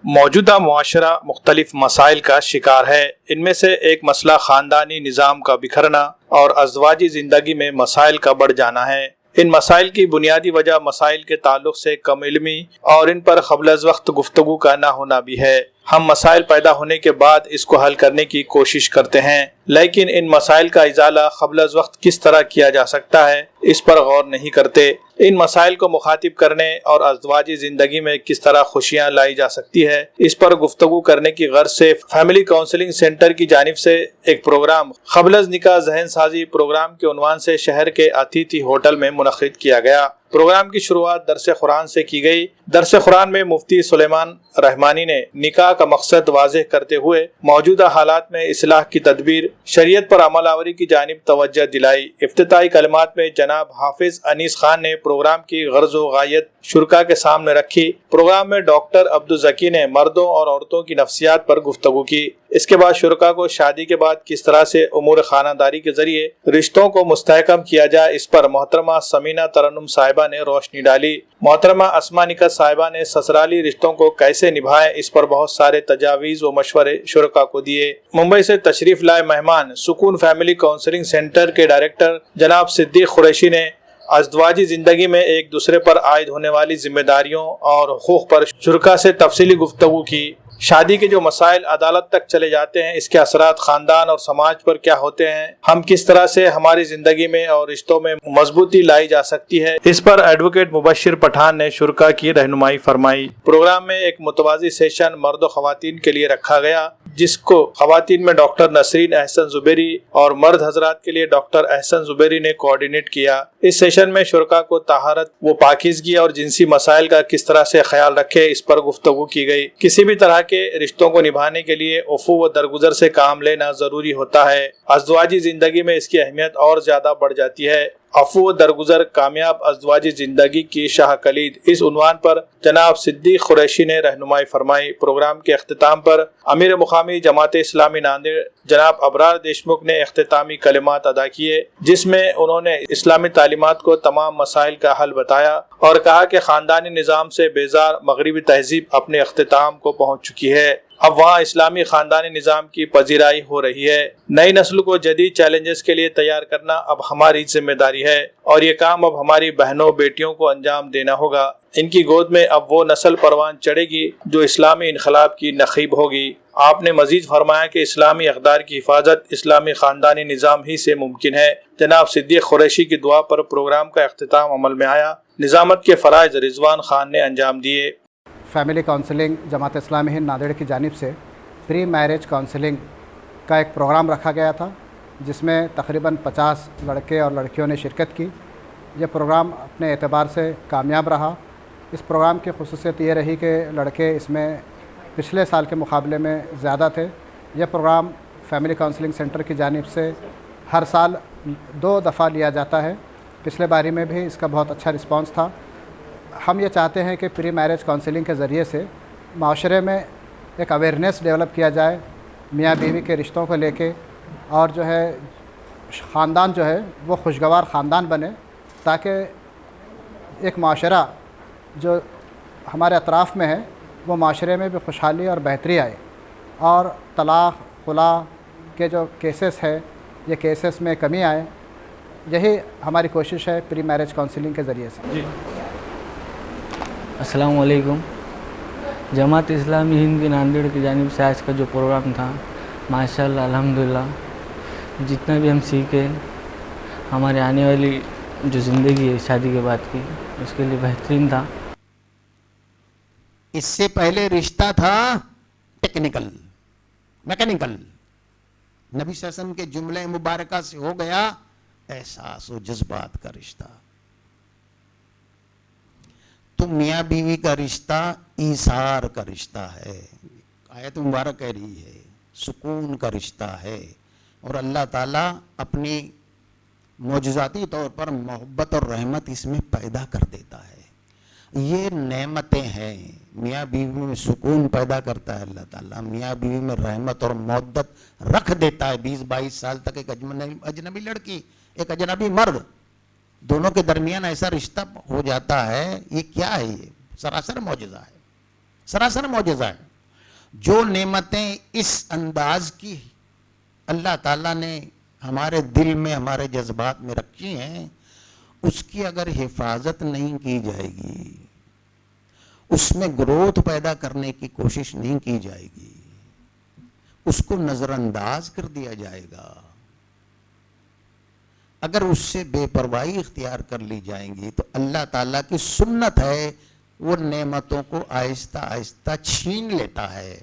موجودہ معاشرہ مختلف مسائل کا شکار ہے۔ ان میں سے ایک مسئلہ خاندانی نظام کا بکھرنا اور ازدواجی زندگی میں مسائل کا بڑھ جانا ہے۔ ان مسائل کی بنیادی وجہ مسائل کے تعلق سے کم علمی اور ان پر قبل از وقت گفتگو کا نہ ہونا بھی ہے۔ ہم مسائل پیدا ہونے کے بعد اس کو حل کرنے کی کوشش کرتے ہیں، لیکن ان مسائل کا ازالہ قبل از وقت کس طرح کیا جا سکتا ہے اس پر غور نہیں کرتے۔ ان مسائل کو مخاطب کرنے اور ازدواجی زندگی میں کس طرح خوشیاں لائی جا سکتی ہے اس پر گفتگو کرنے کی غرض سے فیملی کاؤنسلنگ سینٹر کی جانب سے ایک پروگرام قبل از نکاح ذہن سازی پروگرام کے عنوان سے شہر کے اتھیتھی ہوٹل میں منعقد کیا گیا۔ پروگرام کی شروعات درس قرآن سے کی گئی۔ درس قرآن میں مفتی سلیمان رحمانی نے نکاح کا مقصد واضح کرتے ہوئے موجودہ حالات میں اصلاح کی تدبیر، شریعت پر عمل آوری کی جانب توجہ دلائی۔ افتتاحی کلمات میں جناب حافظ انیس خان نے پروگرام کی غرض و غایت شرکاء کے سامنے رکھی۔ پروگرام میں ڈاکٹر عبدالذکی نے مردوں اور عورتوں کی نفسیات پر گفتگو کی۔ اس کے بعد شرکاء کو شادی کے بعد کس طرح سے امور خانہ داری کے ذریعے رشتوں کو مستحکم کیا جائے اس پر محترمہ سمینہ ترنم صاحبہ نے روشنی ڈالی۔ محترمہ اسما نکت صاحبہ نے سسرالی رشتوں کو کیسے نبھائیں اس پر بہت سارے تجاویز و مشورے شرکاء کو دیے۔ ممبئی سے تشریف لائے مہمان سکون فیملی کاؤنسلنگ سینٹر کے ڈائریکٹر جناب صدیق قریشی نے ازدواجی زندگی میں ایک دوسرے پر عائد ہونے والی ذمہ داریوں اور حقوق پر شرکاء سے تفصیلی گفتگو کی۔ شادی کے جو مسائل عدالت تک چلے جاتے ہیں، اس کے اثرات خاندان اور سماج پر کیا ہوتے ہیں، ہم کس طرح سے ہماری زندگی میں اور رشتوں میں مضبوطی لائی جا سکتی ہے، اس پر ایڈوکیٹ مبشر پٹھان نے شرکاء کی رہنمائی فرمائی۔ پروگرام میں ایک متوازی سیشن مرد و خواتین کے لیے رکھا گیا، جس کو خواتین میں ڈاکٹر نسرین احسن زبیری اور مرد حضرات کے لیے ڈاکٹر احسن زبیری نے کوآرڈینیٹ کیا۔ اس سیشن میں شرکاء کو طہارت و پاکیزگی اور جنسی مسائل کا کس طرح سے خیال رکھے اس پر گفتگو کی گئی۔ کسی بھی طرح کے رشتوں کو نبھانے کے لیے عفو و درگزر سے کام لینا ضروری ہوتا ہے۔ ازدواجی زندگی میں اس کی اہمیت اور زیادہ بڑھ جاتی ہے۔ عفو و درگزر کامیاب ازدواجی زندگی کی شاہ کلید، اس عنوان پر جناب صدیق قریشی نے رہنمائی فرمائی۔ پروگرام کے اختتام پر امیر مقامی جماعت اسلامی ناندیڑ جناب ابرار دیشمکھ نے اختتامی کلمات ادا کیے، جس میں انہوں نے اسلامی تعلیمات کو تمام مسائل کا حل بتایا اور کہا کہ خاندانی نظام سے بیزار مغربی تہذیب اپنے اختتام کو پہنچ چکی ہے۔ اب وہاں اسلامی خاندانی نظام کی پذیرائی ہو رہی ہے۔ نئی نسل کو جدید چیلنجز کے لیے تیار کرنا اب ہماری ذمہ داری ہے اور یہ کام اب ہماری بہنوں بیٹیوں کو انجام دینا ہوگا۔ ان کی گود میں اب وہ نسل پروان چڑھے گی جو اسلامی انقلاب کی نخیب ہوگی۔ آپ نے مزید فرمایا کہ اسلامی اقدار کی حفاظت اسلامی خاندانی نظام ہی سے ممکن ہے۔ جناب صدیق قریشی کی دعا پر پروگرام کا اختتام عمل میں آیا۔ نظامت کے فرائض رضوان خان نے انجام دیے۔ فیملی کاؤنسلنگ جماعت اسلامی ہند ناندیڑ کی جانب سے پری میرج کاؤنسلنگ کا ایک پروگرام رکھا گیا تھا، جس میں تقریباً 50 لڑکے اور لڑکیوں نے شرکت کی۔ یہ پروگرام اپنے اعتبار سے کامیاب رہا۔ اس پروگرام کی خصوصیت یہ رہی کہ لڑکے اس میں پچھلے سال کے مقابلے میں زیادہ تھے۔ یہ پروگرام فیملی کاؤنسلنگ سینٹر کی جانب سے ہر سال 2 دفعہ لیا جاتا ہے۔ پچھلے باری میں بھی اس کا بہت اچھا رسپانس تھا۔ ہم یہ چاہتے ہیں کہ پری میرج کاؤنسلنگ کے ذریعے سے معاشرے میں ایک اویئرنیس ڈیولپ کیا جائے میاں بیوی کے رشتوں کو لے کے، اور جو ہے خاندان جو ہے وہ خوشگوار خاندان بنے، تاکہ ایک معاشرہ جو ہمارے اطراف میں ہے وہ معاشرے میں بھی خوشحالی اور بہتری آئے، اور طلاق خلا کے جو کیسز ہے یہ کیسز میں کمی آئے۔ یہی ہماری کوشش ہے پری میرج کاؤنسلنگ کے ذریعے سے۔ السلام علیکم۔ جماعت اسلامی ہند کی ناندیڑ کی جانب سے آج کا جو پروگرام تھا، ماشاءاللہ الحمدللہ جتنا بھی ہم سیکھے، ہمارے آنے والی جو زندگی ہے شادی کے بعد کی، اس کے لیے بہترین تھا۔ اس سے پہلے رشتہ تھا ٹیکنیکل، میکینیکل۔ نبی صلی اللہ علیہ وسلم کے جملے مبارکہ سے ہو گیا احساس و جذبات کا رشتہ۔ تو میاں بیوی کا رشتہ ایثار کا رشتہ ہے۔ آیت مبارک کہہ رہی ہے سکون کا رشتہ ہے، اور اللہ تعالیٰ اپنی معجزاتی طور پر محبت اور رحمت اس میں پیدا کر دیتا ہے۔ یہ نعمتیں ہیں، میاں بیوی میں سکون پیدا کرتا ہے اللہ تعالیٰ، میاں بیوی میں رحمت اور مودت رکھ دیتا ہے۔ 20-22 سال تک ایک اجنبی لڑکی ایک اجنبی مرد، دونوں کے درمیان ایسا رشتہ ہو جاتا ہے، یہ کیا ہے؟ یہ سراسر معجزہ ہے، سراسر معجزہ ہے۔ جو نعمتیں اس انداز کی اللہ تعالیٰ نے ہمارے دل میں ہمارے جذبات میں رکھی ہیں، اس کی اگر حفاظت نہیں کی جائے گی، اس میں گروتھ پیدا کرنے کی کوشش نہیں کی جائے گی، اس کو نظر انداز کر دیا جائے گا، اگر اس سے بے پرواہی اختیار کر لی جائیں گی تو اللہ تعالیٰ کی سنت ہے وہ نعمتوں کو آہستہ آہستہ چھین لیتا ہے۔